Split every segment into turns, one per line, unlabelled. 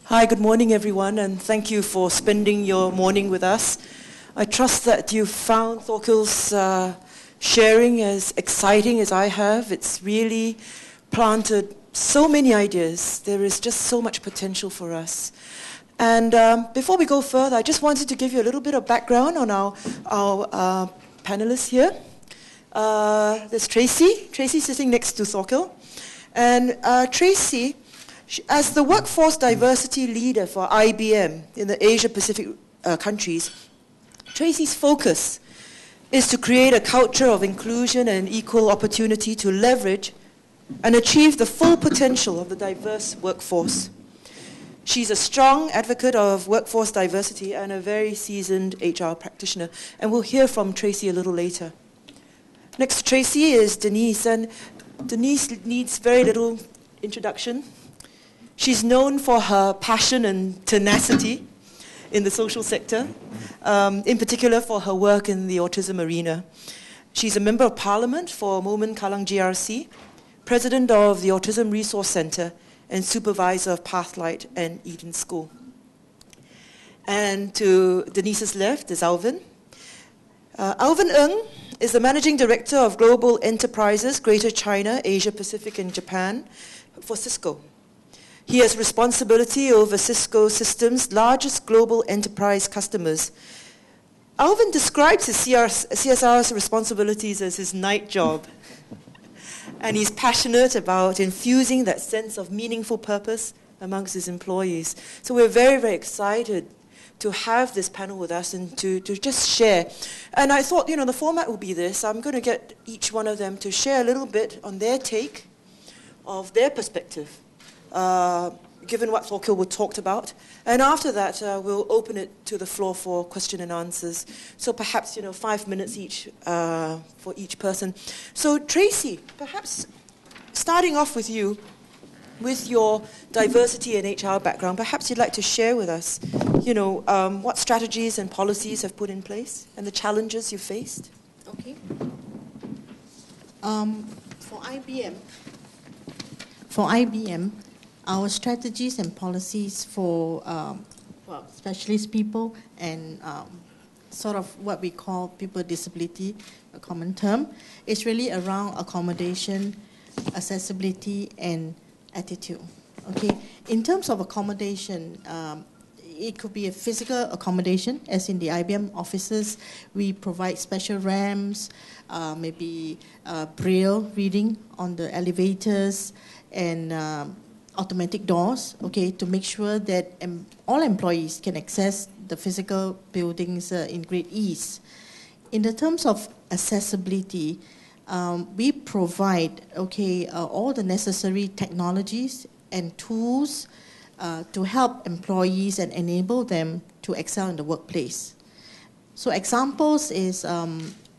Hi, good morning everyone, and thank you for spending your morning with us. I trust that you found Thorkil's sharing as exciting as I have. It's really planted so many ideas. There is just so much potential for us. And before we go further, I just wanted to give you a little bit of background on our panelists here. There's Tracey. Tracey sitting next to Thorkil. And Tracey, as the workforce diversity leader for IBM in the Asia-Pacific countries, Tracey's focus is to create a culture of inclusion and equal opportunity to leverage and achieve the full potential of the diverse workforce. She's a strong advocate of workforce diversity and a very seasoned HR practitioner, and we'll hear from Tracey a little later. Next to Tracey is Denise, and Denise needs very little introduction. She's known for her passion and tenacity in the social sector, in particular for her work in the autism arena. She's a member of parliament for Momen Kalang GRC, president of the Autism Resource Center, and supervisor of Pathlight and Eden School. And to Denise's left is Alvin. Alvin Ng is the managing director of Global Enterprises, Greater China, Asia Pacific, and Japan for Cisco. He has responsibility over Cisco Systems' largest global enterprise customers. Alvin describes his CSR's responsibilities as his night job. And he's passionate about infusing that sense of meaningful purpose amongst his employees. So we're very, very excited to have this panel with us and to just share. And I thought, the format will be this. I'm going to get each one of them to share a little bit on their take of their perspective, given what Thorkil talked about. And after that, we'll open it to the floor for question and answers. So perhaps, 5 minutes each for each person. So Tracey, perhaps starting off with you, with your diversity and HR background, perhaps you'd like to share with us, what strategies and policies have put in place and the challenges you faced.
Okay. For IBM, our strategies and policies for specialist people and sort of what we call people with disability, a common term, is really around accommodation, accessibility, and attitude. Okay. In terms of accommodation, it could be a physical accommodation, as in the IBM offices. We provide special ramps, maybe braille reading on the elevators, and automatic doors, okay, to make sure that all employees can access the physical buildings in great ease. In the terms of accessibility, we provide, all the necessary technologies and tools to help employees and enable them to excel in the workplace. So examples is,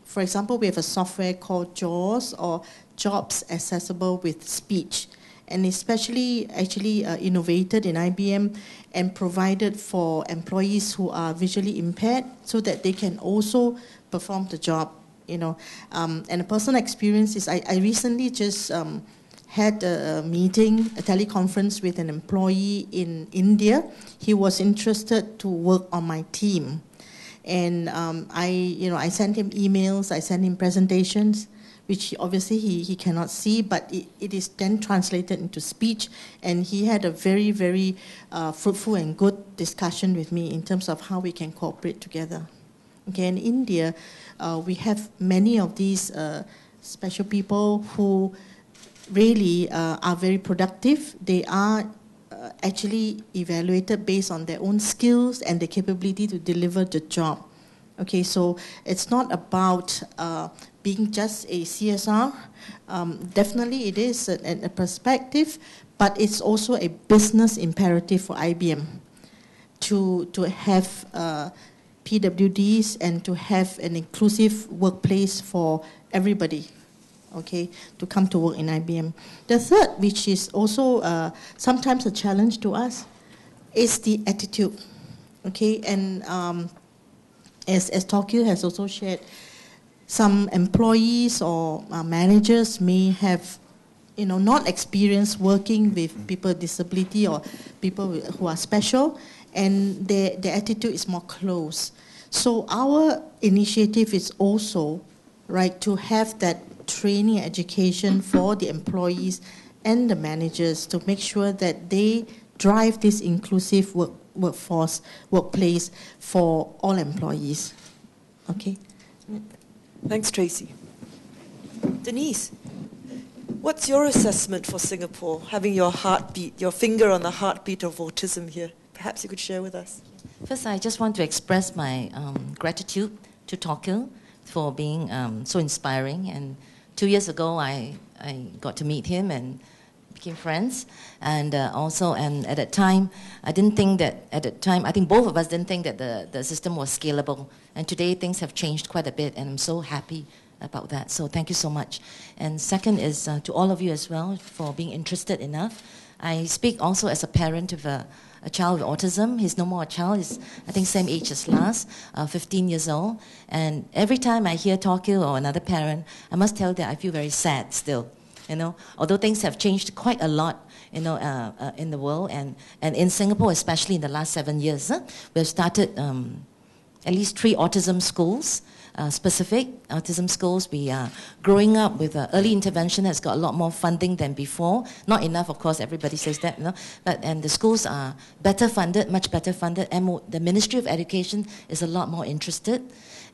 for example, we have a software called JAWS, or Jobs Accessible with Speech, and especially innovated in IBM and provided for employees who are visually impaired so that they can also perform the job, And a personal experience is I recently just had a meeting, a teleconference with an employee in India. He was interested to work on my team. And I sent him emails, I sent him presentations, which obviously he cannot see, but it is then translated into speech, and he had a very, very fruitful and good discussion with me in terms of how we can cooperate together. Okay, in India, we have many of these special people who really are very productive. They are actually evaluated based on their own skills and the capability to deliver the job. Okay, so it's not about being just a CSR. Definitely it is a perspective, but it's also a business imperative for IBM to have PWDs and to have an inclusive workplace for everybody, okay, to come to work in IBM. The third, which is also sometimes a challenge to us, is the attitude, okay, and as Thorkil has also shared, some employees or managers may have, not experienced working with people with disability or people who are special, and their attitude is more closed. So our initiative is also, right, to have that training education for the employees and the managers to make sure that they drive this inclusive workplace for all employees. Okay.
Thanks, Tracey. Denise, what's your assessment for Singapore, having your heartbeat, your finger on the heartbeat of autism here? Perhaps you could share with us.
First, I just want to express my gratitude to Thorkil for being so inspiring. And 2 years ago, I got to meet him and became friends. And and at that time, I didn't think that, I think both of us didn't think that the system was scalable. And today, things have changed quite a bit, and I'm so happy about that. So thank you so much. And second is to all of you as well for being interested enough. I speak also as a parent of a child with autism. He's no more a child. He's, I think, same age as Lars, 15 years old. And every time I hear Thorkil or another parent, I must tell you that I feel very sad still. Although things have changed quite a lot, in the world and in Singapore, especially in the last 7 years, we've started at least 3 autism schools. Specific autism schools. We are growing up with early intervention has got a lot more funding than before. Not enough, of course, everybody says that, and the schools are better funded, much better funded, and the Ministry of Education is a lot more interested.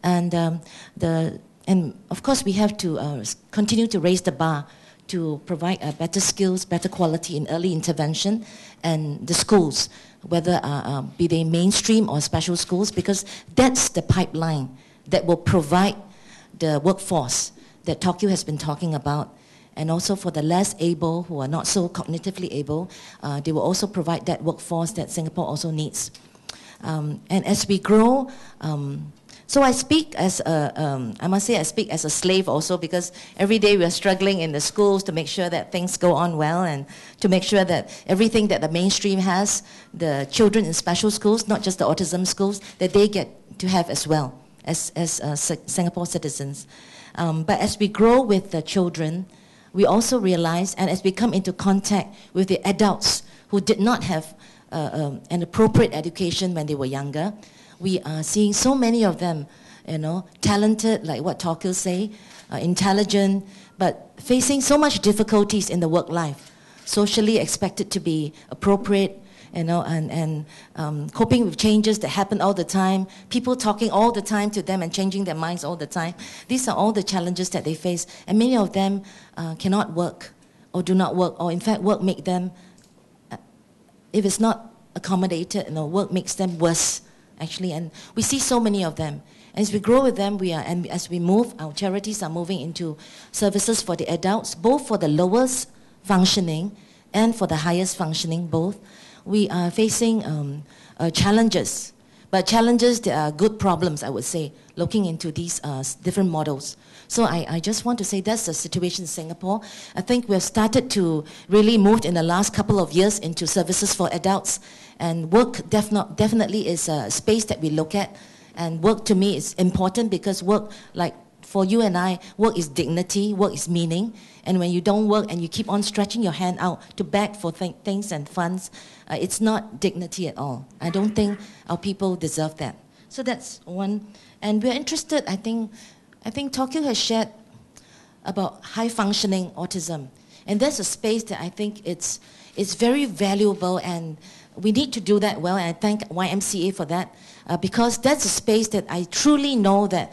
And of course we have to continue to raise the bar to provide better skills, better quality in early intervention and the schools, whether be they mainstream or special schools, because that's the pipeline that will provide the workforce that Thorkil has been talking about. And also for the less able, who are not so cognitively able, they will also provide that workforce that Singapore also needs. And as we grow, so I speak as I must say I speak as a slave also, because every day we are struggling in the schools to make sure that things go on well and to make sure that everything that the mainstream has, the children in special schools, not just the autism schools, that they get to have as well as Singapore citizens. But as we grow with the children, we also realize, and as we come into contact with the adults who did not have an appropriate education when they were younger, we are seeing so many of them, talented, like what Thorkil say, intelligent, but facing so much difficulties in the work life, socially expected to be appropriate, and coping with changes that happen all the time, people talking all the time to them and changing their minds all the time. These are all the challenges that they face, and many of them cannot work or do not work, or in fact work make them, if it's not accommodated, work makes them worse, actually, and we see so many of them. And as we grow with them, and as we move, our charities are moving into services for the adults, both for the lowest functioning and for the highest functioning, both. We are facing challenges, but challenges that are good problems, I would say, looking into these different models. So I just want to say that's the situation in Singapore. I think we've started to really move in the last couple of years into services for adults, and work definitely is a space that we look at, and work to me is important because work, like for you and I, work is dignity, work is meaning, and when you don't work and you keep on stretching your hand out to beg for things and funds, it's not dignity at all. I don't think our people deserve that. So that's one. And we're interested, I think Thorkil has shared about high-functioning autism. And that's a space that I think it's very valuable, and we need to do that well, and I thank YMCA for that, because that's a space that I truly know that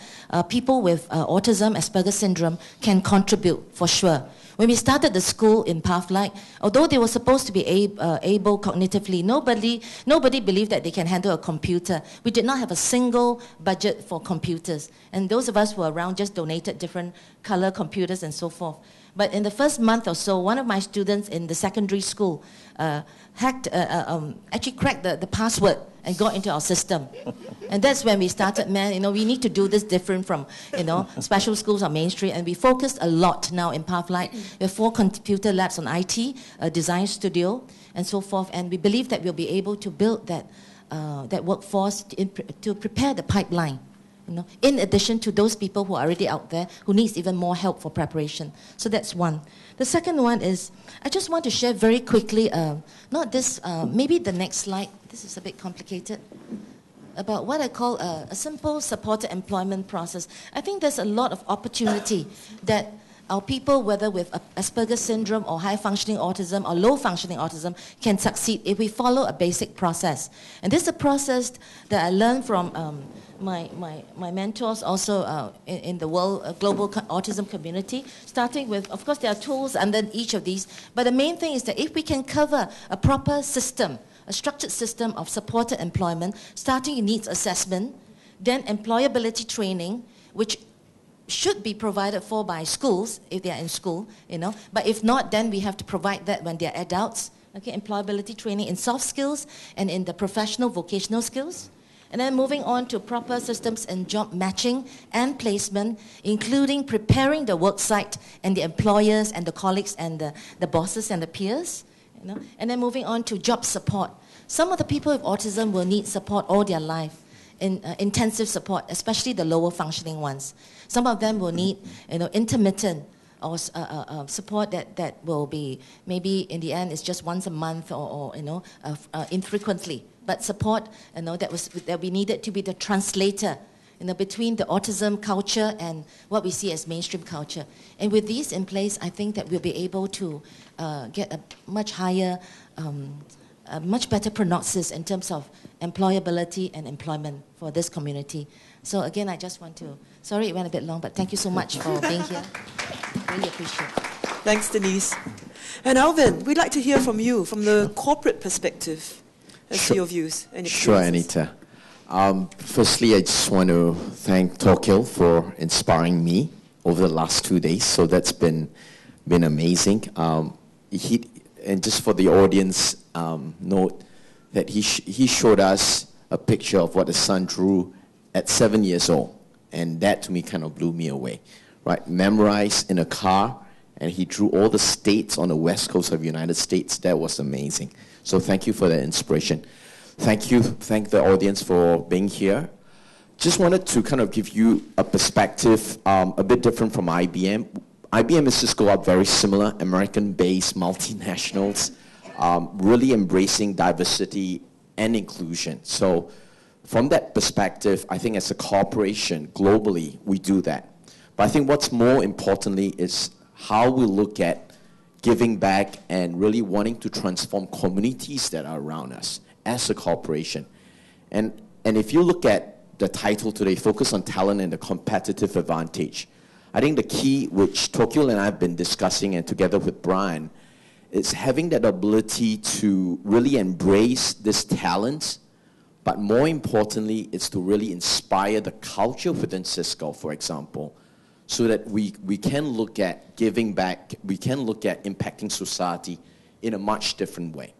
people with autism, Asperger's syndrome, can contribute for sure. When we started the school in Pathlight, although they were supposed to be able cognitively, nobody believed that they can handle a computer. We did not have a single budget for computers. And those of us who were around just donated different color computers and so forth. But in the first month or so, one of my students in the secondary school actually cracked the password and got into our system. And that's when we started, we need to do this different from, special schools or mainstream. And we focused a lot now in Pathlight. We have 4 computer labs on IT, a design studio, and so forth. And we believe that we'll be able to build that workforce to prepare the pipeline, in addition to those people who are already out there who needs even more help for preparation. So that's one. The second one is, I just want to share very quickly, maybe the next slide, this is a bit complicated, about what I call a simple supported employment process. I think there's a lot of opportunity that our people, whether with Asperger's syndrome or high-functioning autism or low-functioning autism, can succeed if we follow a basic process. And this is a process that I learned from my mentors also in the world global autism community, starting with, of course, there are tools under each of these, but the main thing is that if we can cover a proper system, a structured system of supported employment, starting in needs assessment, then employability training, which should be provided for by schools if they are in school, but if not, then we have to provide that when they are adults. Okay, employability training in soft skills and in the professional vocational skills. And then moving on to proper systems in job matching and placement, including preparing the work site and the employers and the colleagues and the bosses and the peers. And then moving on to job support. Some of the people with autism will need support all their life, intensive support, especially the lower functioning ones. Some of them will need intermittent or support that will be, maybe in the end, it's just once a month or infrequently. But support that we needed to be the translator between the autism culture and what we see as mainstream culture. And with these in place, I think that we'll be able to get a much higher, a much better prognosis in terms of employability and employment for this community. So again, I just want to, sorry it went a bit long, but thank you so much for being here. Really appreciate it.
Thanks, Denise. And Alvin, we'd like to hear from you, from the corporate perspective, as to your views and experiences.
Sure, Anita. Firstly, I just want to thank Thorkil for inspiring me over the last 2 days. So that's been amazing. And just for the audience, note that he showed us a picture of what his son drew at 7 years old. And that, to me, kind of blew me away. Right? Memorized in a car, and he drew all the states on the west coast of the United States. That was amazing. So thank you for that inspiration. Thank the audience for being here. Just wanted to kind of give you a perspective a bit different from IBM. IBM and Cisco are very similar, American-based multinationals, really embracing diversity and inclusion. So from that perspective, I think as a corporation, globally, we do that. But I think what's more importantly is how we look at giving back and really wanting to transform communities that are around us as a corporation. And if you look at the title today, Focus on Talent and the Competitive Advantage, I think the key, which Thorkil and I have been discussing, and together with Brian, is having that ability to really embrace this talent, but more importantly, it's to really inspire the culture within Cisco, for example, so that we can look at giving back, we can look at impacting society in a much different way.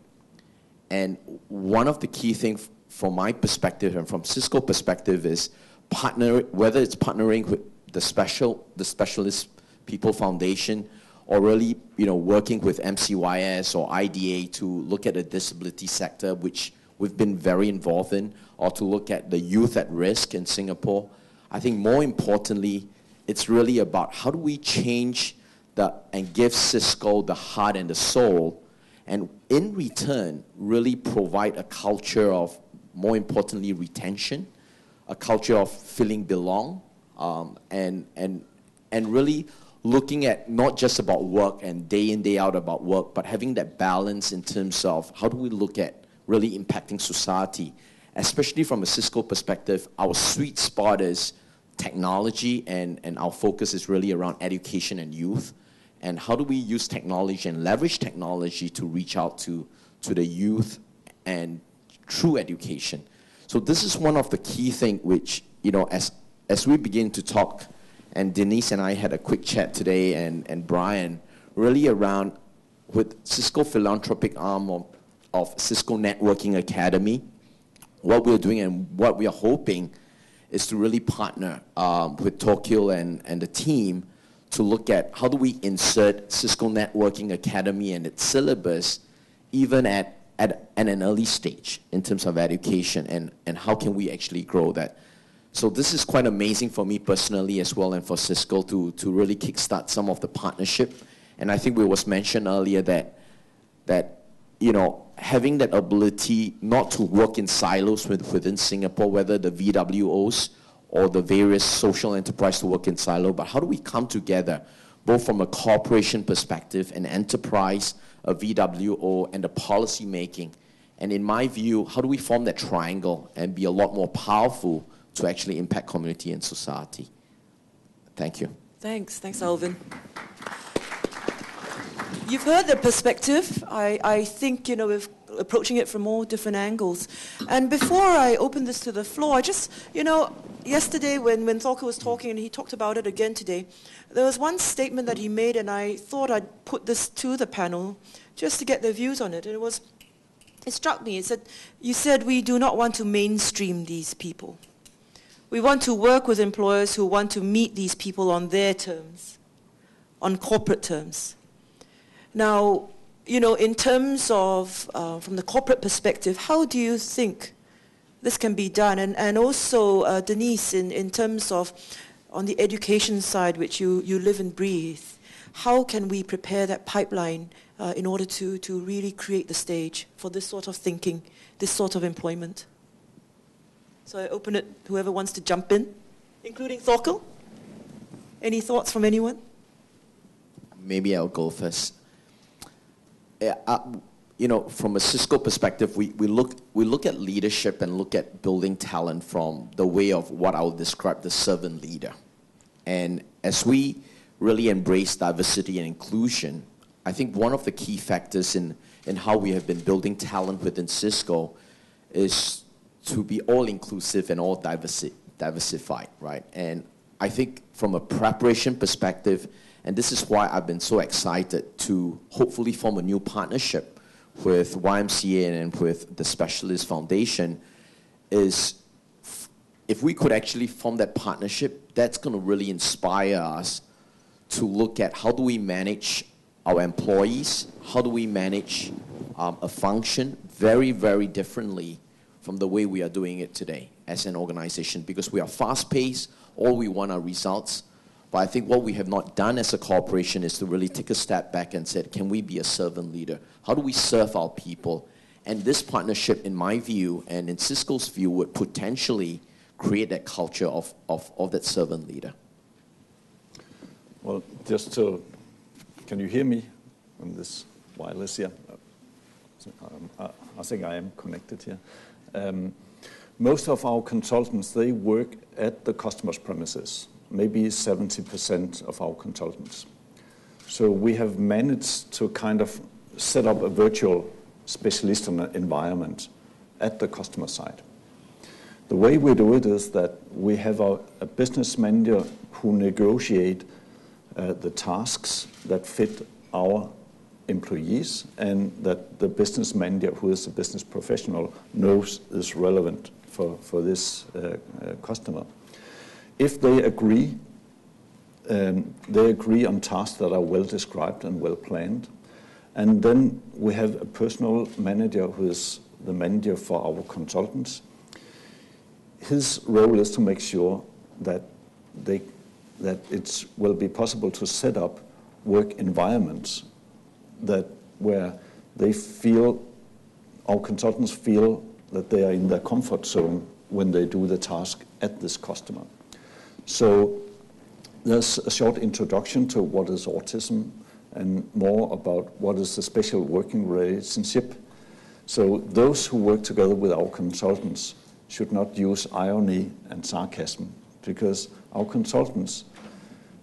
And one of the key things from my perspective and from Cisco perspective is whether it's partnering with the Specialist People Foundation, or really working with MCYS or IDA to look at the disability sector, which we've been very involved in, or to look at the youth at risk in Singapore. I think more importantly, it's really about how do we change and give Cisco the heart and the soul, and in return, really provide a culture of, more importantly, retention, a culture of feeling belong, and really looking at not just about work and day in, day out about work, but having that balance in terms of how do we look at really impacting society, especially from a Cisco perspective. Our sweet spot is technology, and our focus is really around education and youth. And how do we use technology and leverage technology to reach out to the youth and through education. So this is one of the key things which, as we begin to talk, and Denise and I had a quick chat today, and Brian, really around with Cisco philanthropic arm of Cisco Networking Academy, what we're doing and what we are hoping is to really partner with Thorkil and the team to look at how do we insert Cisco Networking Academy and its syllabus even at an early stage in terms of education, and how can we actually grow that. So this is quite amazing for me personally as well, and for Cisco to really kickstart some of the partnership. And I think it was mentioned earlier that having that ability not to work in silos within Singapore, whether the VWOs or the various social enterprise to work in silo, but how do we come together, both from a corporation perspective, an enterprise, a VWO, and the policy making? And in my view, how do we form that triangle and be a lot more powerful to actually impact community and society? Thank you.
Thanks, Alvin. You've heard the perspective. I think, we're approaching it from all different angles. And before I open this to the floor, I just, yesterday when Thorkil was talking, and he talked about it again today, there was one statement that he made, and I thought I'd put this to the panel just to get their views on it. And it struck me. It said, you said we do not want to mainstream these people. We want to work with employers who want to meet these people on their terms, on corporate terms. Now, in terms of, from the corporate perspective, how do you think this can be done? And also, Denise, in terms of on the education side, which you live and breathe, how can we prepare that pipeline in order to really create the stage for this sort of thinking, this sort of employment? So I open it, whoever wants to jump in, including Thorkil. Any thoughts from anyone?
Maybe I'll go first. From a Cisco perspective, we look at leadership and look at building talent from the way of what I would describe the servant leader. And as we really embrace diversity and inclusion, I think one of the key factors in how we have been building talent within Cisco is to be all-inclusive and all diversified, right? And I think from a preparation perspective, and this is why I've been so excited to hopefully form a new partnership with YMCA and with the Specialist Foundation, is if we could actually form that partnership, that's going to really inspire us to look at how do we manage our employees, how do we manage a function very, very differently from the way we are doing it today as an organization, because we are fast-paced, all we want are results. But I think what we have not done as a corporation is to really take a step back and say, can we be a servant leader? How do we serve our people? And this partnership, in my view, and in Cisco's view, would potentially create that culture of that servant leader.
Well, can you hear me on this wireless here? I think I am connected here. Most of our consultants, they work at the customer's premises, maybe 70% of our consultants. So we have managed to kind of set up a virtual Specialisterne environment at the customer side. The way we do it is that we have a business manager who negotiate the tasks that fit our employees, and that the business manager, who is a business professional, knows is relevant for this customer. If they agree on tasks that are well described and well planned, and then we have a personal manager who is the manager for our consultants. His role is to make sure that it will be possible to set up work environments where our consultants feel that they are in their comfort zone when they do the task at this customer. So there's a short introduction to what is autism and more about what is the special working relationship. So those who work together with our consultants should not use irony and sarcasm, because our consultants,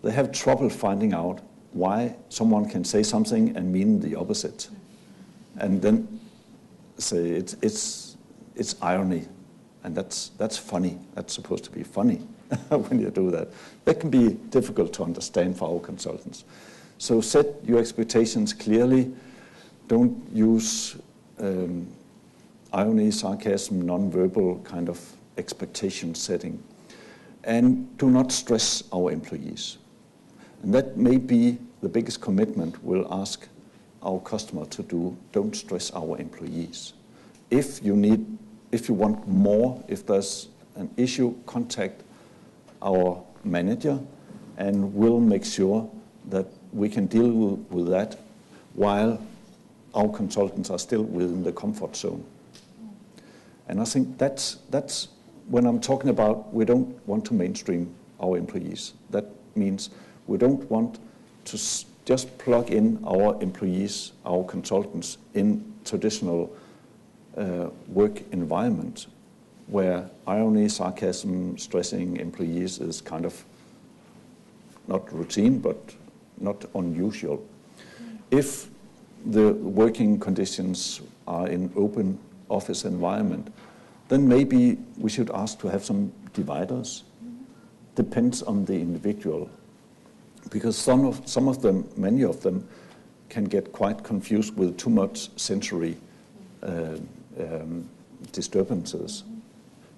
they have trouble finding out why someone can say something and mean the opposite, and then say it's irony, and that's funny. That's supposed to be funny when you do that. That can be difficult to understand for our consultants. So set your expectations clearly. Don't use irony, sarcasm, non-verbal kind of expectation setting, and do not stress our employees. And that may be the biggest commitment we'll ask our customer to do. Don't stress our employees. If you want more, if there's an issue, contact our manager, and we'll make sure that we can deal with that while our consultants are still within the comfort zone. And I think that's when I'm talking about we don't want to mainstream our employees. That means we don't want to just plug in our employees, our consultants, in traditional work environment where irony, sarcasm, stressing employees is kind of not routine, but not unusual. If the working conditions are in open office environment, then maybe we should ask to have some dividers. Depends on the individual, because some of them, many of them, can get quite confused with too much sensory disturbances.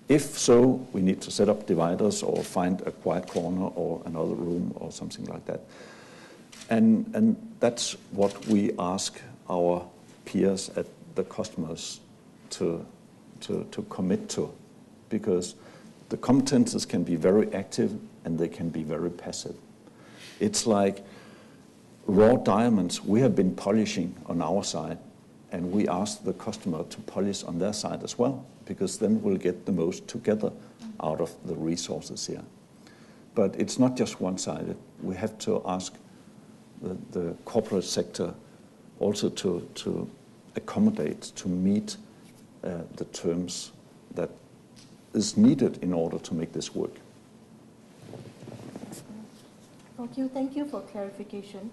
If so, we need to set up dividers or find a quiet corner or another room or something like that. And that's what we ask our peers at the customers to commit to, because the competences can be very active and they can be very passive. It's like raw diamonds we have been polishing on our side, and we ask the customer to polish on their side as well, because then we'll get the most together out of the resources here. But it's not just one-sided. We have to ask the corporate sector also to accommodate, to meet the terms that is needed in order to make this work.
Thank you for clarification.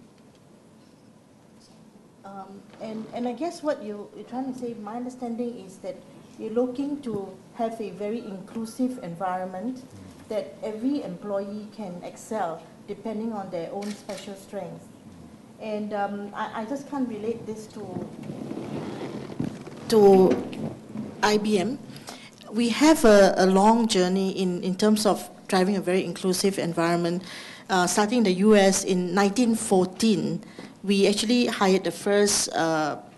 And I guess what you're trying to say, my understanding is that you're looking to have a very inclusive environment that every employee can excel depending on their own special strengths. And I just can't relate this to IBM. We have a long journey in terms of driving a very inclusive environment. Starting in the US in 1914, we actually hired the first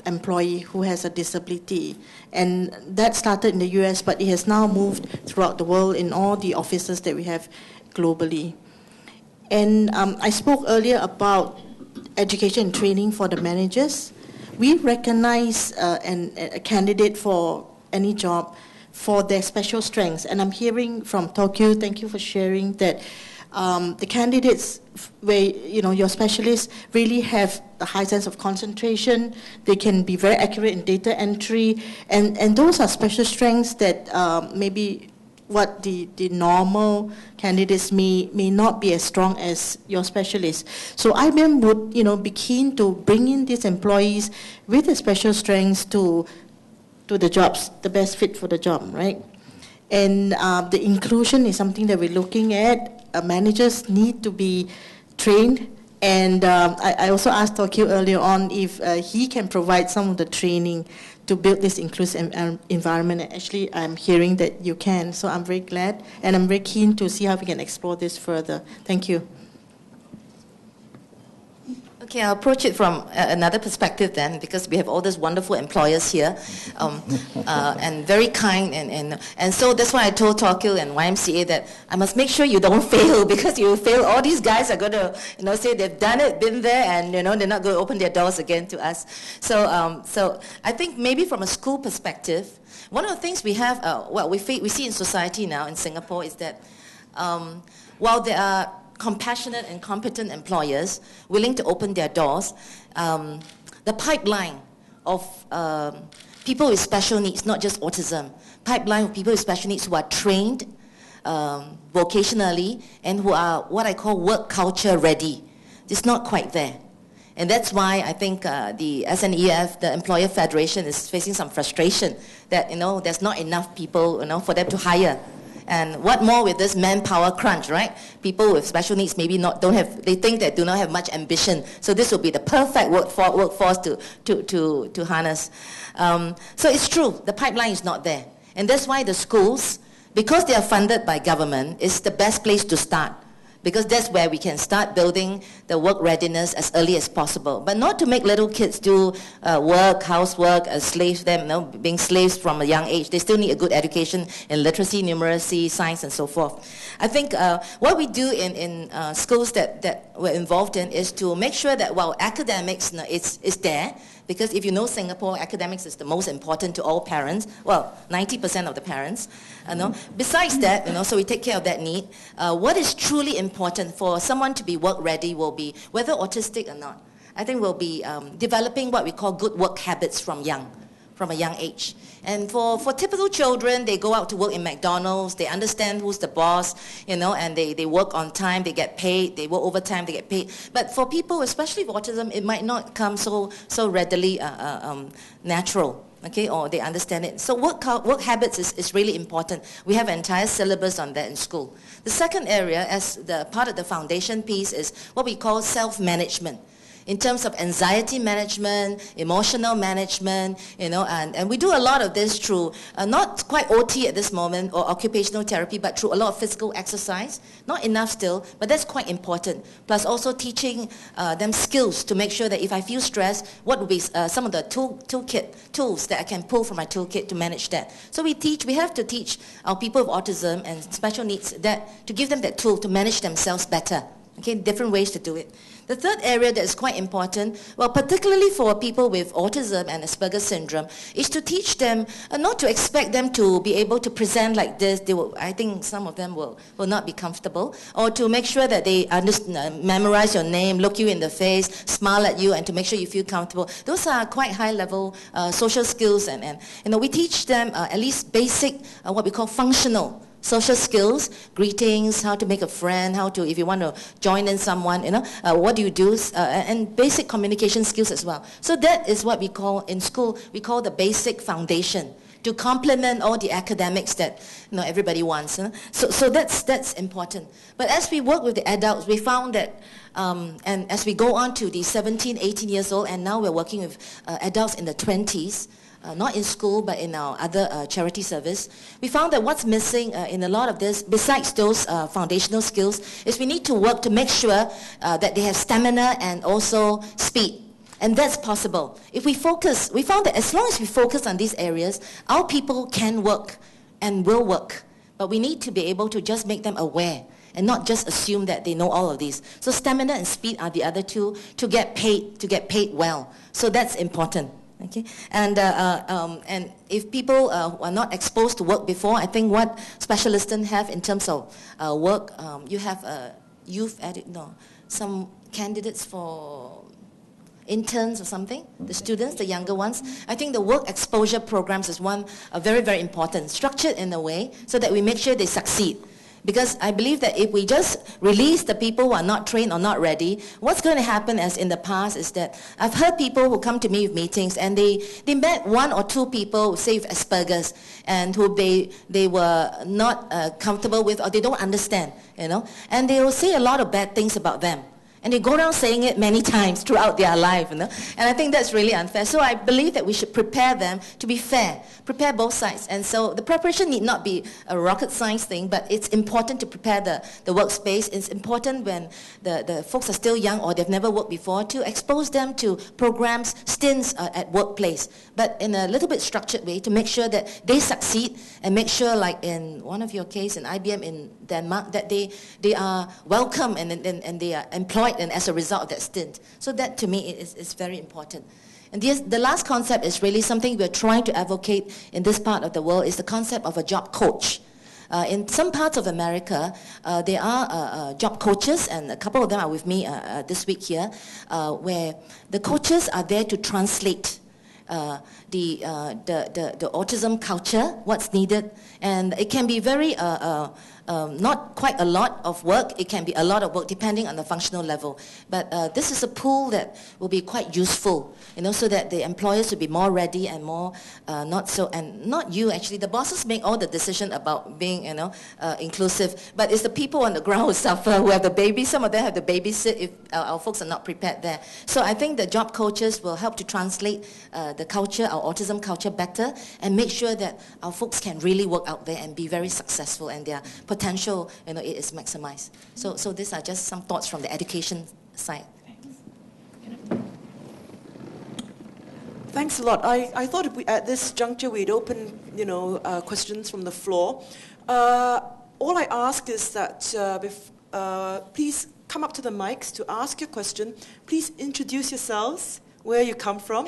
employee who has a disability. And that started in the US, but it has now moved throughout the world in all the offices that we have globally. And I spoke earlier about education and training for the managers. We recognize a candidate for any job for their special strengths. And I'm hearing from Thorkil, thank you for sharing, that the candidates where your specialists really have a high sense of concentration. They can be very accurate in data entry, and those are special strengths that maybe what the normal candidates may not be as strong as your specialists. So IBM would be keen to bring in these employees with the special strengths to the jobs, the best fit for the job, right? And the inclusion is something that we're looking at. Managers need to be trained, and I also asked Thorkil earlier on if he can provide some of the training to build this inclusive environment. And actually, I'm hearing that you can, so I'm very glad, and I'm very keen to see how we can explore this further. Thank you.
Okay, I'll approach it from another perspective then, because we have all these wonderful employers here, and very kind, and so that's why I told Thorkil and YMCA that I must make sure you don't fail, because you fail, all these guys are going to say they've done it, been there, and they're not going to open their doors again to us. So so I think maybe from a school perspective, one of the things we have, we see in society now in Singapore is that while there are compassionate and competent employers willing to open their doors, the pipeline of people with special needs, not just autism, pipeline of people with special needs who are trained vocationally and who are what I call work culture ready, it's not quite there. And that's why I think the SNEF, the Employer Federation, is facing some frustration that there's not enough people for them to hire. And what more with this manpower crunch, right? People with special needs maybe they think they do not have much ambition. So this will be the perfect workforce to harness. So it's true, the pipeline is not there. And that's why the schools, because they are funded by government, is the best place to start. because that's where we can start building the work readiness as early as possible. But not to make little kids do work, housework, slave them, being slaves from a young age. They still need a good education in literacy, numeracy, science, and so forth. I think what we do in schools that we're involved in is to make sure that while academics is there, because if you know Singapore, academics is the most important to all parents, well, 90% of the parents. Besides that, so we take care of that need. What is truly important for someone to be work ready will be, whether autistic or not, I think we'll be developing what we call good work habits from a young age. And for typical children, they go out to work in McDonald's, they understand who's the boss, and they work on time, they get paid, they work overtime, they get paid. But for people, especially with autism, it might not come so readily natural, okay, or they understand it. So work habits is really important. We have an entire syllabus on that in school. The second area, as the part of the foundation piece, is what we call self-management. In terms of anxiety management, emotional management, and we do a lot of this through, not quite OT at this moment, or occupational therapy, but through a lot of physical exercise. Not enough still, but that's quite important. Plus also teaching them skills to make sure that if I feel stressed, what would be some of the tools that I can pull from my toolkit to manage that. So we have to teach our people with autism and special needs to give them that tool to manage themselves better. Okay, different ways to do it. The third area that is quite important, well, particularly for people with autism and Asperger's syndrome, is to teach them, not to expect them to be able to present like this. I think some of them will not be comfortable, or to make sure that they memorize your name, look you in the face, smile at you, and to make sure you feel comfortable. Those are quite high-level social skills, and we teach them at least basic, what we call functional social skills, greetings, how to make a friend, if you want to join in someone, what do you do, and basic communication skills as well. So that is what we call, in school, we call the basic foundation, to complement all the academics that everybody wants. So that's important. But as we work with the adults, we found that, and as we go on to the 17, 18 years old, and now we're working with adults in the 20s, not in school, but in our other charity service, we found that what's missing in a lot of this, besides those foundational skills, is we need to work to make sure that they have stamina and also speed. And that's possible. If we focus, we found that as long as we focus on these areas, our people can work and will work. But we need to be able to just make them aware and not just assume that they know all of these. So stamina and speed are the other two to get paid well. So that's important. Okay, and if people are not exposed to work before, I think what Specialisterne have in terms of work, you have some candidates for interns or something, the students, the younger ones. I think the work exposure programs is one very, very important, structured in a way so that we make sure they succeed. Because I believe that if we just release the people who are not trained or not ready, what's going to happen, as in the past, is that I've heard people who come to me with meetings and they met one or two people, say with Asperger's, and who they were not comfortable with, or they don't understand, and they will say a lot of bad things about them. And they go around saying it many times throughout their life, And I think that's really unfair. So I believe that we should prepare them to be fair, prepare both sides. And so the preparation need not be a rocket science thing, but it's important to prepare the workspace. It's important when the folks are still young or they've never worked before to expose them to programs, stints at workplace, but in a little bit structured way to make sure that they succeed and make sure, like in one of your case in IBM in Denmark, that they are welcome and they are employed and as a result of that stint. So that to me is very important. And the last concept is really something we're trying to advocate in this part of the world, is the concept of a job coach. In some parts of America, there are job coaches, and a couple of them are with me this week here, where the coaches are there to translate the autism culture, what's needed, and it can be very not quite a lot of work. It can be a lot of work depending on the functional level. But this is a pool that will be quite useful, so that the employers will be more ready and more not you actually. The bosses make all the decision about being, inclusive. But it's the people on the ground who suffer, who have the baby. Some of them have to babysit if our folks are not prepared there. So I think the job coaches will help to translate the culture, our autism culture, better, and make sure that our folks can really work out there and be very successful, and their potential potential, it is maximized. So these are just some thoughts from the education side.
Thanks a lot. I thought at this juncture we'd open, questions from the floor. All I ask is that please come up to the mics to ask your question. Please introduce yourselves, where you come from.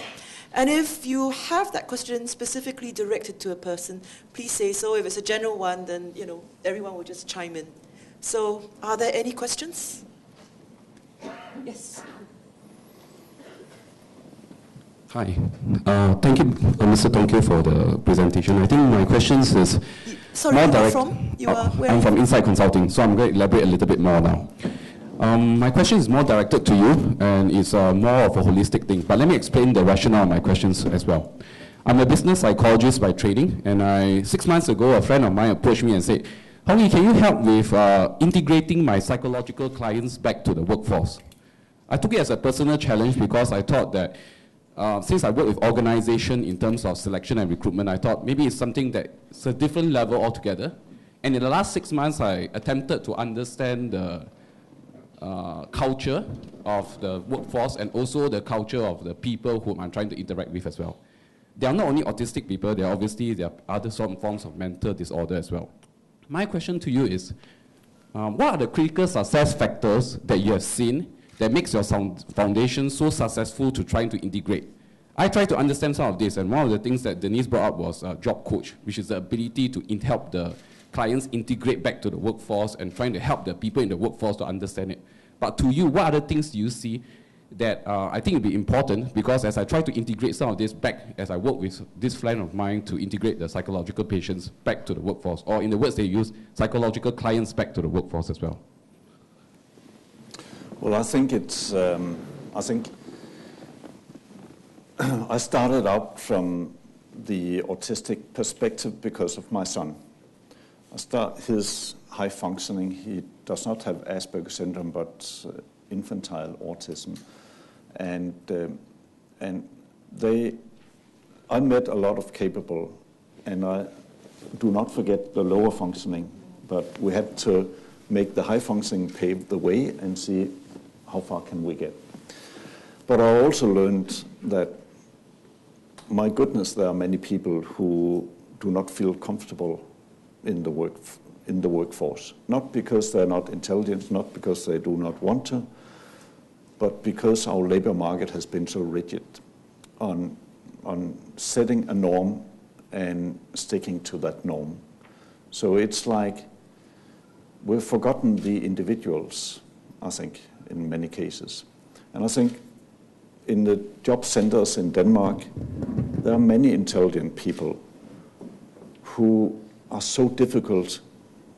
And if you have that question specifically directed to a person, please say so. If it's a general one, then everyone will just chime in. So, are there any questions? Yes.
Hi. Thank you, Mr. Thorkil, for the presentation. I think my questions is
Sorry,
more
where are
direct.
you from?
I'm from Insight Consulting, so I'm going to elaborate a little bit more now. My question is more directed to you, and it's more of a holistic thing. But let me explain the rationale of my questions as well. I'm a business psychologist by training, and 6 months ago, a friend of mine approached me and said, "Honey, can you help with integrating my psychological clients back to the workforce?" I took it as a personal challenge because I thought that since I work with organization in terms of selection and recruitment, I thought maybe it's something that's a different level altogether. And in the last 6 months, I attempted to understand the culture of the workforce and also the culture of the people whom I'm trying to interact with as well. They are not only autistic people, there are other forms of mental disorder as well. My question to you is, what are the critical success factors that you have seen that makes your foundation so successful to trying to integrate? I tried to understand some of this, and one of the things that Denise brought up was job coach, which is the ability to help the clients integrate back to the workforce and trying to help the people in the workforce to understand it. But to you, what other things do you see that I think will be important? Because as I try to integrate some of this back, as I work with this friend of mine to integrate the psychological patients back to the workforce, or in the words they use, psychological clients back to the workforce as well.
Well, I think I started out from the autistic perspective because of my son. His high functioning, he does not have Asperger's syndrome, but infantile autism. And I met a lot of capable, and I do not forget the lower functioning, but we have to make the high functioning pave the way and see how far can we get. But I also learned that, my goodness, there are many people who do not feel comfortable in the workforce. Not because they're not intelligent, not because they do not want to, but because our labor market has been so rigid on setting a norm and sticking to that norm. So it's like we've forgotten the individuals, I think, in many cases. And I think in the job centers in Denmark, there are many intelligent people who are so difficult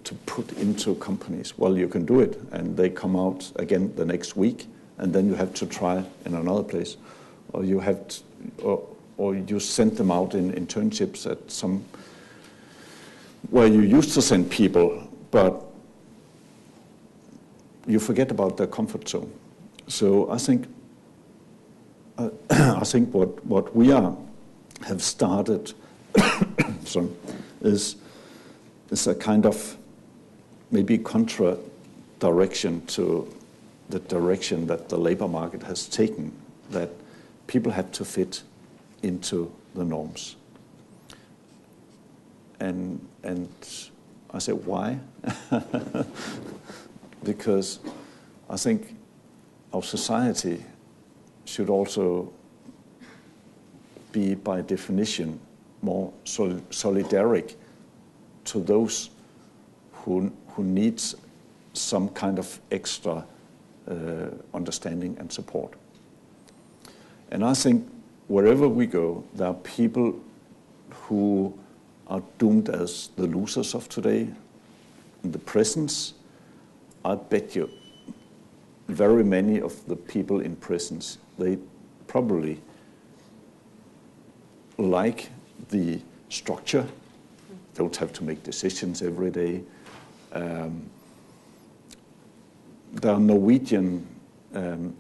to put into companies. Well, you can do it, and they come out again the next week, and then you have to try in another place, or you have to, or you send them out in internships at some where you used to send people, but you forget about their comfort zone. So I think what we have started is a kind of maybe contra direction to the direction that the labor market has taken, that people have to fit into the norms. And I said, why? Because I think our society should also be, by definition, more solidaric to those who needs some kind of extra understanding and support. And I think wherever we go, there are people who are doomed as the losers of today. In the prisons, I bet you very many of the people in prisons, they probably like the structure, don't have to make decisions every day. There are Norwegian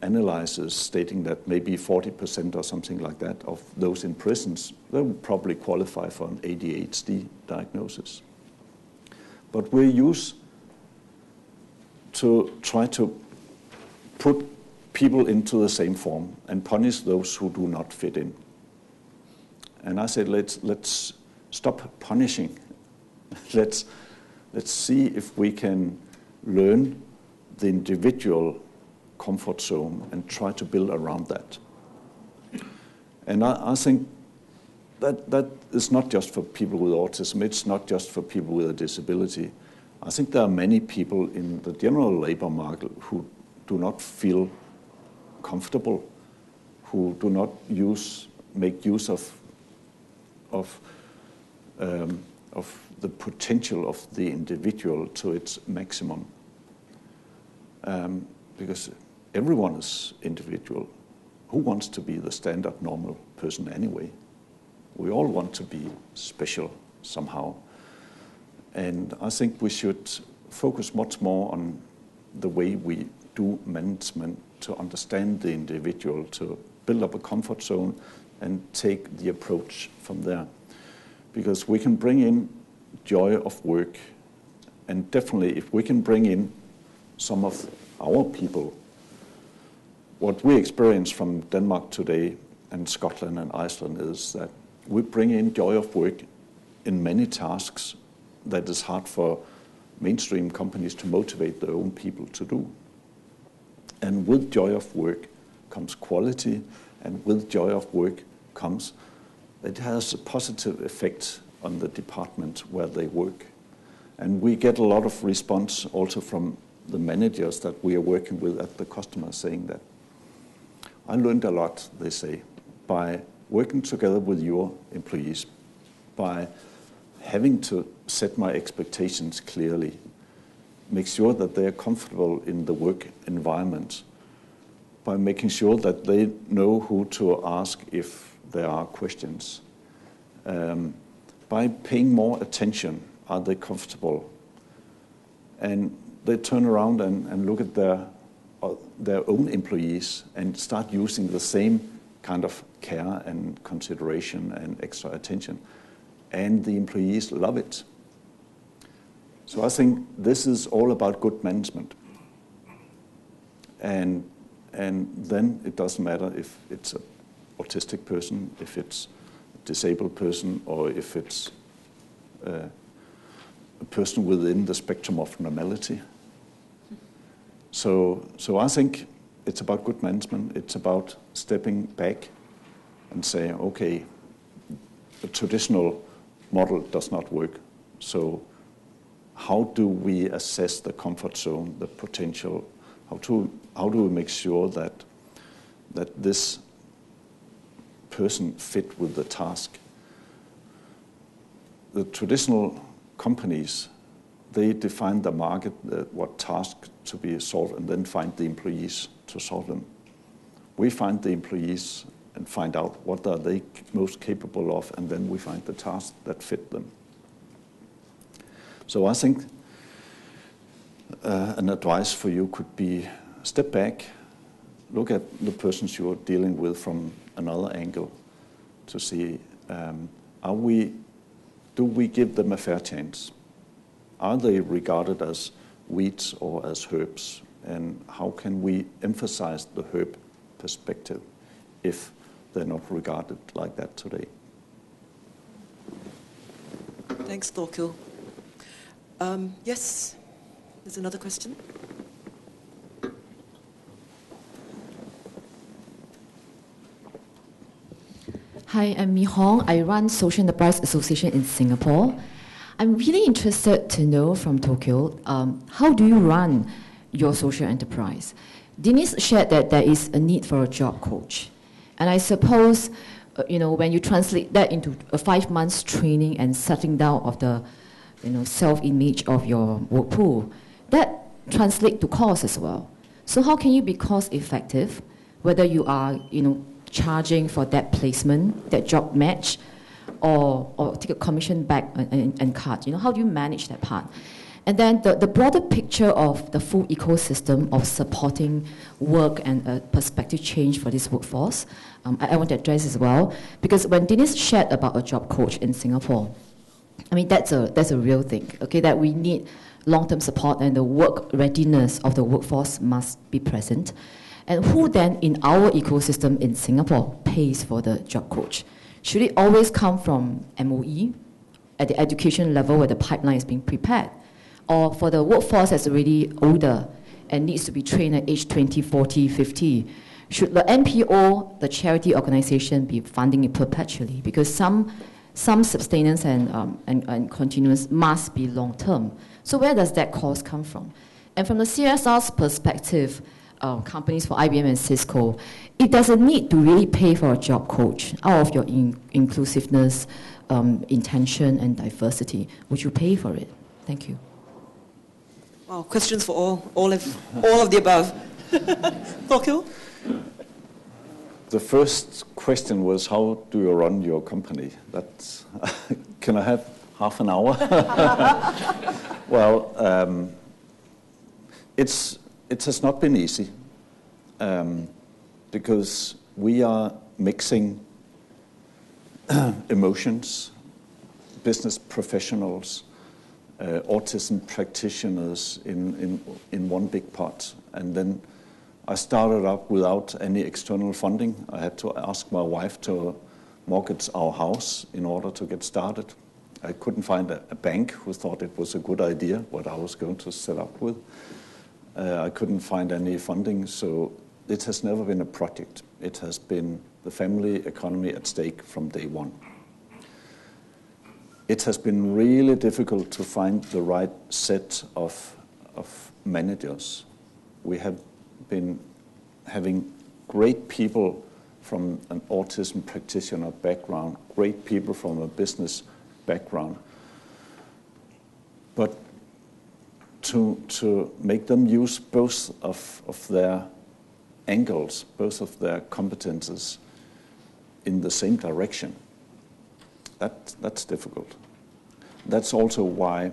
analyzers stating that maybe 40% or something like that of those in prisons, they would probably qualify for an ADHD diagnosis. But we use to try to put people into the same form and punish those who do not fit in. And I said, let's stop punishing. Let's see if we can learn the individual comfort zone and try to build around that. And I think that is not just for people with autism, it's not just for people with a disability. I think there are many people in the general labor market who do not feel comfortable, who do not make use of the potential of the individual to its maximum. Because everyone is individual. Who wants to be the standard normal person anyway? We all want to be special somehow. And I think we should focus much more on the way we do management to understand the individual, to build up a comfort zone and take the approach from there. Because we can bring in joy of work, and definitely if we can bring in some of our people, what we experience from Denmark today and Scotland and Iceland is that we bring in joy of work in many tasks that is hard for mainstream companies to motivate their own people to do. And with joy of work comes quality, and with joy of work comes, it has a positive effect on the department where they work. And we get a lot of response also from the managers that we are working with at the customer saying that. I learned a lot, they say, by working together with your employees, by having to set my expectations clearly, make sure that they are comfortable in the work environment, by making sure that they know who to ask if there are questions, by paying more attention, are they comfortable? And they turn around and look at their own employees and start using the same kind of care and consideration and extra attention. And the employees love it. So I think this is all about good management. And then it doesn't matter if it's an autistic person, if it's a disabled person, or if it's a person within the spectrum of normality. So I think it's about good management. It's about stepping back and saying, okay, the traditional model does not work. So how do we assess the comfort zone, the potential? How do we make sure that this person fit with the task? The traditional companies, they define the market, what tasks to be solved, and then find the employees to solve them. We find the employees and find out what are they most capable of, and then we find the tasks that fit them. So I think an advice for you could be step back, look at the persons you're dealing with from another angle to see, do we give them a fair chance? Are they regarded as weeds or as herbs? And how can we emphasize the herb perspective if they're not regarded like that today?
Thanks, Thorkil. Yes, there's another question.
Hi, I'm Mi Hong. I run Social Enterprise Association in Singapore. I'm really interested to know from Thorkil, how do you run your social enterprise? Denise shared that there is a need for a job coach. And I suppose, when you translate that into a 5 months training and setting down of the, self-image of your work pool, that translates to cost as well. So how can you be cost effective, whether you are, charging for that placement, that job match, or take a commission back and cut? How do you manage that part? And then the broader picture of the full ecosystem of supporting work and perspective change for this workforce, I want to address as well. Because when Denise shared about a job coach in Singapore, I mean, that's a real thing, okay, that we need long-term support and the work readiness of the workforce must be present. And who then in our ecosystem in Singapore pays for the job coach? Should it always come from MOE at the education level where the pipeline is being prepared? Or for the workforce that's already older and needs to be trained at age 20, 40, 50, should the NPO, the charity organization, be funding it perpetually? Because some sustenance and continuance must be long-term. So where does that cost come from? And from the CSR's perspective, companies for IBM and Cisco, it doesn't need to really pay for a job coach out of your inclusiveness, intention, and diversity. Would you pay for it? Thank you.
Wow, questions for all of the above. Thorkil?
The first question was, how do you run your company? That's can I have half an hour? Well, it has not been easy because we are mixing emotions, business professionals, autism practitioners in one big pot. And then I started up without any external funding. I had to ask my wife to mortgage our house in order to get started. I couldn't find a bank who thought it was a good idea what I was going to set up with. I couldn't find any funding, so it has never been a project. It has been the family economy at stake from day one. It has been really difficult to find the right set of managers. We have been having great people from an autism practitioner background, great people from a business background. But to make them use both of their angles, both of their competences in the same direction, that's difficult. That's also why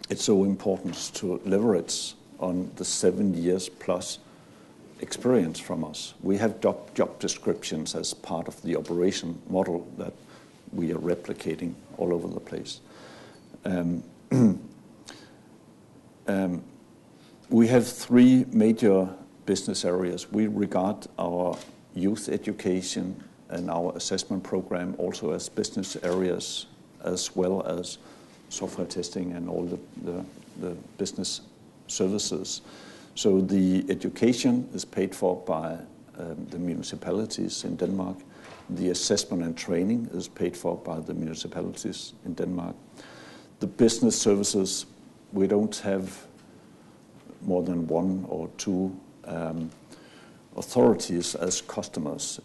it's so important to leverage on the 7 years plus experience from us. We have job descriptions as part of the operation model that we are replicating all over the place. We have 3 major business areas. We regard our youth education and our assessment program also as business areas, as well as software testing and all the business services. So the education is paid for by the municipalities in Denmark. The assessment and training is paid for by the municipalities in Denmark. The business services, we don't have more than 1 or 2 authorities as customers.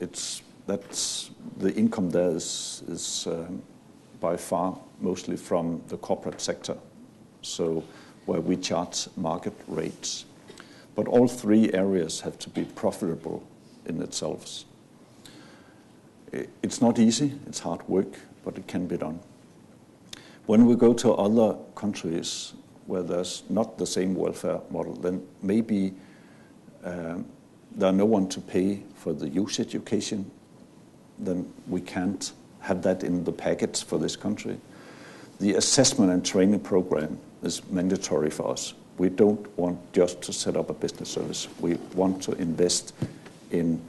That's the income there is by far mostly from the corporate sector, so where we charge market rates. But all 3 areas have to be profitable in itself. It's not easy, it's hard work, but it can be done. When we go to other countries where there's not the same welfare model, then maybe there are no one to pay for the youth education, then we can't have that in the package for this country. The assessment and training program is mandatory for us. We don't want just to set up a business service. We want to invest in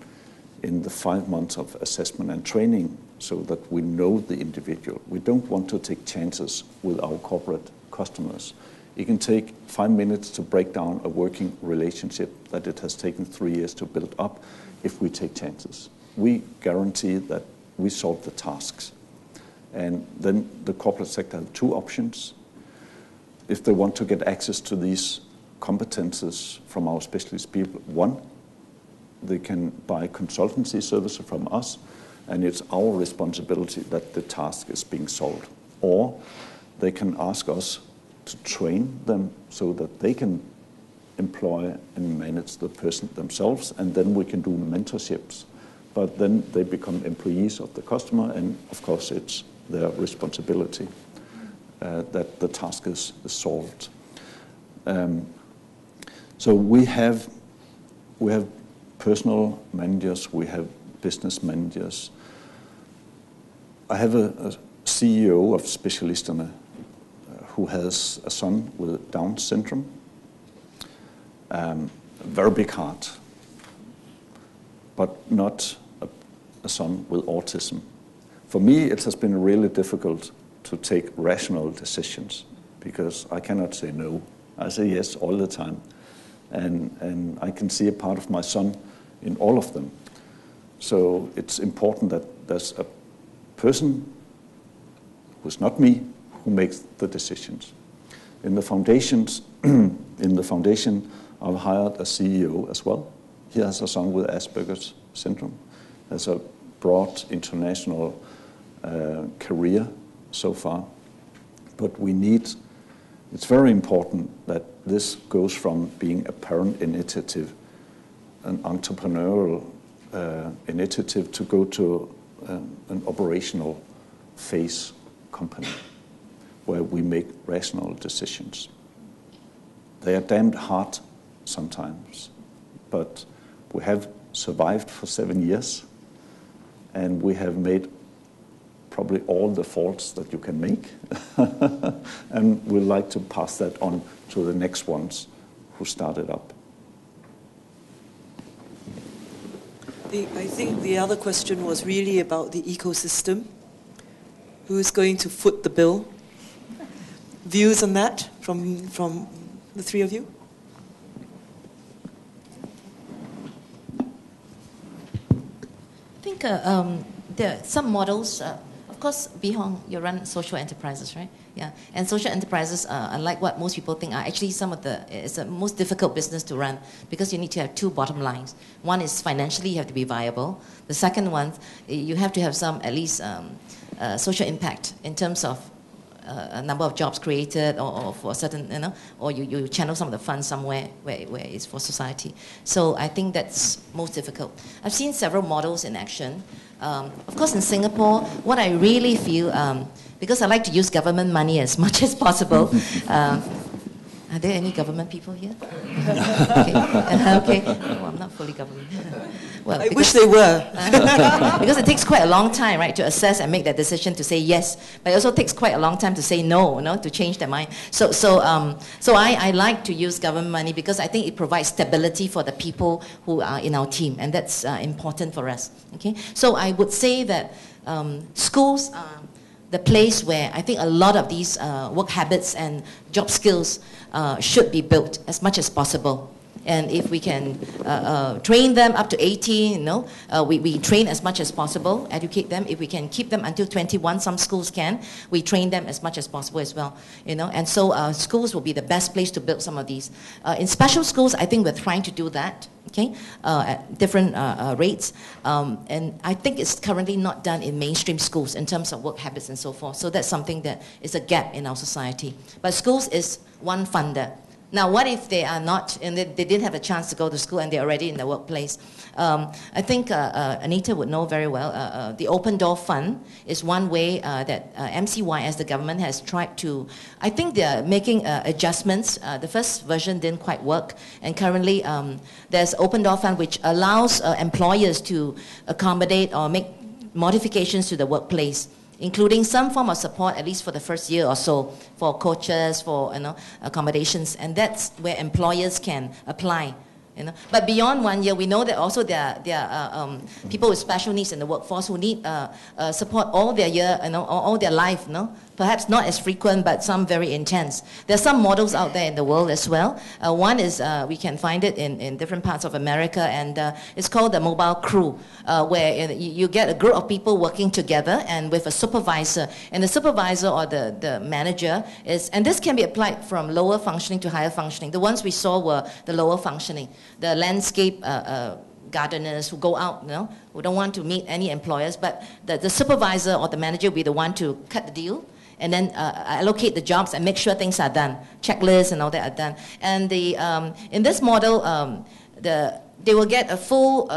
the 5 months of assessment and training so that we know the individual. We don't want to take chances with our corporate customers. It can take 5 minutes to break down a working relationship that it has taken 3 years to build up if we take chances. We guarantee that we solve the tasks. And then the corporate sector have 2 options. If they want to get access to these competences from our specialist people, 1, they can buy consultancy services from us, and it's our responsibility that the task is being solved. Or they can ask us to train them so that they can employ and manage the person themselves, and then we can do mentorships. But then they become employees of the customer, and of course it's their responsibility that the task is solved. So we have personal managers, we have business managers. I have a CEO of Specialisterne who has a son with Down syndrome. Very big heart, but not a son with autism. For me, it has been really difficult to take rational decisions because I cannot say no. I say yes all the time. And I can see a part of my son in all of them. So it's important that there's a person who's not me who makes the decisions. In the foundations, I've hired a CEO as well. He has a son with Asperger's syndrome. Has a broad international career so far. But it's very important that this goes from being a parent initiative, an entrepreneurial initiative, to go to an operational phase company where we make rational decisions. They are damned hard sometimes, but we have survived for 7 years, and we have made probably all the faults that you can make, and we'd like to pass that on to the next ones who started up.
I think the other question was really about the ecosystem. Who's going to foot the bill? Views on that from the three of you?
I think there are some models. Of course, Bihong, you run social enterprises, right? Yeah, and social enterprises, unlike what most people think, are actually it's the most difficult business to run because you need to have two bottom lines. One is financially you have to be viable. The second one, you have to have some at least social impact in terms of a number of jobs created or for a certain, or you channel some of the funds somewhere where it's for society. So I think that's most difficult. I've seen several models in action. Of course, in Singapore, what I really feel, because I like to use government money as much as possible. Are there any government people here? Okay. Okay. Oh, I'm not fully government. Well,
I wish they were.
Because it takes quite a long time, right, to assess and make that decision to say yes. But it also takes quite a long time to say no, to change their mind. So I like to use government money because I think it provides stability for the people who are in our team, and that's important for us. Okay. So I would say that schools are the place where I think a lot of these work habits and job skills should be built as much as possible. And if we can train them up to 18, we train as much as possible, educate them. If we can keep them until 21, some schools can, we train them as much as possible as well. And so schools will be the best place to build some of these. In special schools, I think we're trying to do that, okay, at different rates. And I think it's currently not done in mainstream schools in terms of work habits and so forth. So that's something that is a gap in our society. But schools is one funder. Now, what if they are not, and they didn't have a chance to go to school and they're already in the workplace? I think Anita would know very well, the Open Door Fund is one way that MCYS, the government, has tried to, I think they're making adjustments. The first version didn't quite work, and currently there's Open Door Fund which allows employers to accommodate or make modifications to the workplace, including some form of support, at least for the first year or so, for coaches, for accommodations, and that's where employers can apply. But beyond 1 year, we know that also there are people with special needs in the workforce who need support all their year, all their life. Perhaps not as frequent, but some very intense. There are some models out there in the world as well. One is, we can find it in different parts of America, and it's called the mobile crew, where you get a group of people working together and with a supervisor. And the supervisor or the manager is, and this can be applied from lower functioning to higher functioning. The ones we saw were the lower functioning. The landscape gardeners who go out, who don't want to meet any employers, but the supervisor or the manager will be the one to cut the deal and then allocate the jobs and make sure things are done, checklists and all that are done. And in this model, they will get a full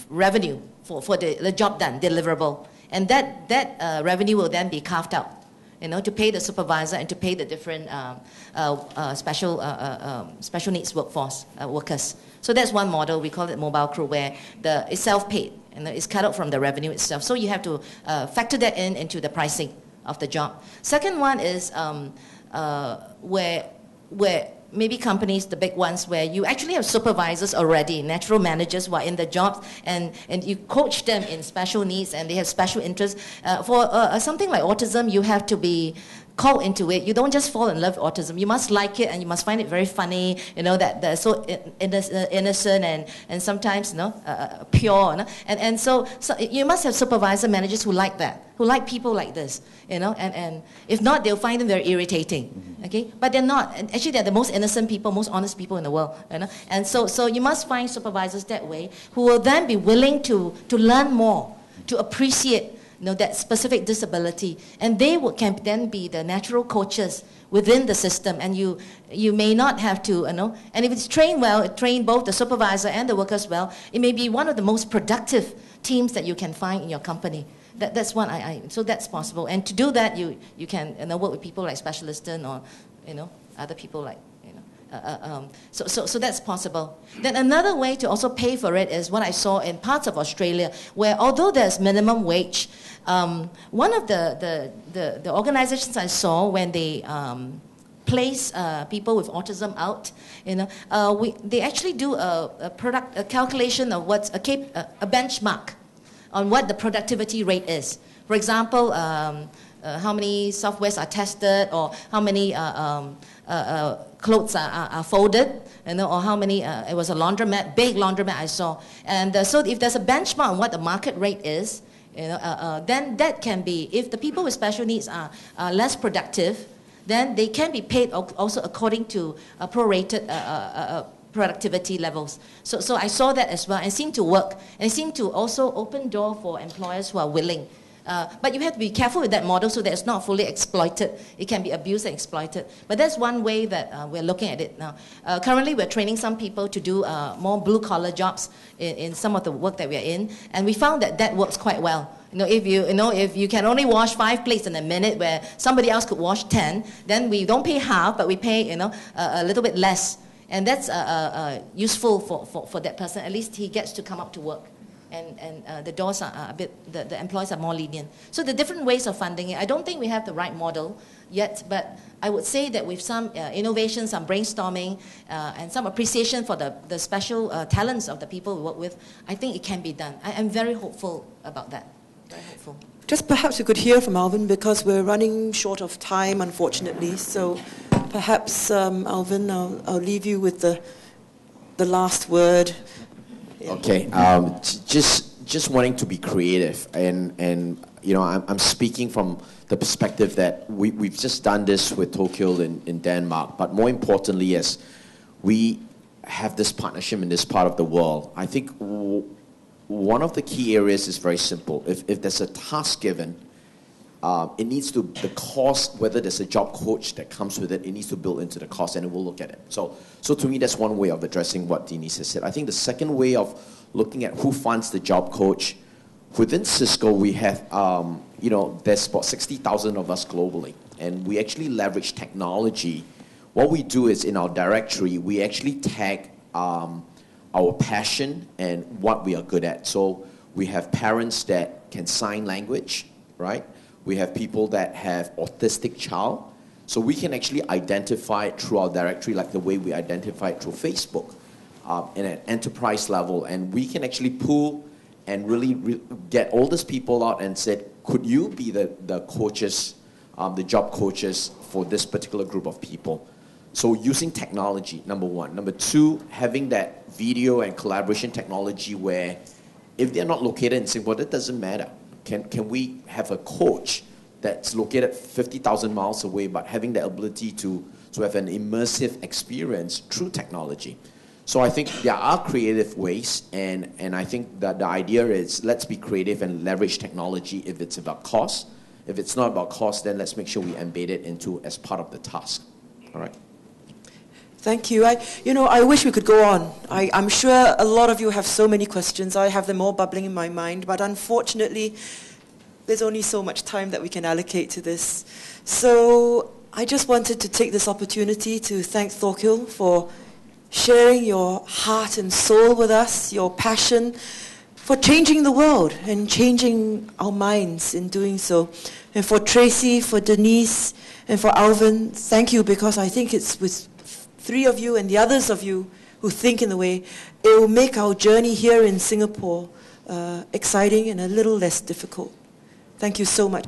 revenue for the job done, deliverable, and that revenue will then be carved out, to pay the supervisor and to pay the different special needs workforce workers. So that's one model. We call it mobile crew, where it's self-paid and it's cut out from the revenue itself. So you have to factor that into the pricing of the job. Second one is where maybe companies, the big ones, where you actually have supervisors already, natural managers who are in the jobs, and you coach them in special needs and they have special interests. For something like autism, you have to be called into it. You don't just fall in love with autism. You must like it, and you must find it very funny, that they're so innocent and sometimes, pure. And so you must have supervisor managers who like that, who like people like this, and if not, they'll find them very irritating, okay? But they're not. Actually, they're the most innocent people, most honest people in the world, And so you must find supervisors that way who will then be willing to learn more, to appreciate that specific disability, and they can then be the natural coaches within the system, and you may not have to, and if it's trained well, train both the supervisor and the workers well, it may be one of the most productive teams that you can find in your company. That's one so that's possible, and to do that, you can work with people like Specialisterne or other people like. So that's possible. Then another way to also pay for it is what I saw in parts of Australia, where although there's minimum wage, one of the organizations I saw when they place people with autism out, they actually do a calculation of what's a benchmark on what the productivity rate is. For example, how many softwares are tested, or how many clothes are folded, or how many, it was a laundromat, big laundromat I saw. And so if there's a benchmark on what the market rate is, then that can be, if the people with special needs are less productive, then they can be paid also according to prorated productivity levels. So I saw that as well, and it seemed to work, and it seemed to also open door for employers who are willing. But you have to be careful with that model so that it's not fully exploited. It can be abused and exploited. But that's one way that we're looking at it now. Currently, we're training some people to do more blue-collar jobs in some of the work that we're in, and we found that works quite well. If you can only wash 5 plates in a minute where somebody else could wash 10, then we don't pay half, but we pay a little bit less, and that's useful for that person. At least he gets to come up to work. And the doors are a bit, the employees are more lenient. So the different ways of funding it, I don't think we have the right model yet, but I would say that with some innovation, some brainstorming, and some appreciation for the special talents of the people we work with, I think it can be done. I'm very hopeful about that, very hopeful.
Just perhaps we could hear from Alvin, because we're running short of time, unfortunately. So perhaps, Alvin, I'll leave you with the last word.
Okay, just wanting to be creative, and I'm speaking from the perspective that we've just done this with Thorkil in Denmark, but more importantly, as we have this partnership in this part of the world, I think one of the key areas is very simple. If there's a task given, it needs to, the cost, whether there's a job coach that comes with it, it needs to build into the cost, and we'll look at it. So to me, that's one way of addressing what Denise has said. I think the second way of looking at who funds the job coach, within Cisco, we have, there's about 60,000 of us globally, and we actually leverage technology. What we do is in our directory, we actually tag our passion and what we are good at. So we have parents that can sign language, right? We have people that have autistic child. So we can actually identify it through our directory, like the way we identify it through Facebook in an enterprise level. And we can actually pull and really get all these people out and said, could you be the coaches, the job coaches for this particular group of people? So using technology, number one. Number two, having that video and collaboration technology where if they're not located in Singapore, that doesn't matter. Can we have a coach that's located 50,000 miles away, but having the ability to have an immersive experience through technology? So I think there are creative ways, and I think that the idea is let's be creative and leverage technology if it's about cost. If it's not about cost, then let's make sure we embed it into as part of the task. All right.
Thank you. I wish we could go on. I'm sure a lot of you have so many questions. I have them all bubbling in my mind, but unfortunately, there's only so much time that we can allocate to this. So I just wanted to take this opportunity to thank Thorkil for sharing your heart and soul with us, your passion for changing the world and changing our minds in doing so. And for Tracey, for Denise, and for Alvin, thank you, because I think it's with three of you and the others of you who think in the way, it will make our journey here in Singapore exciting and a little less difficult. Thank you so much.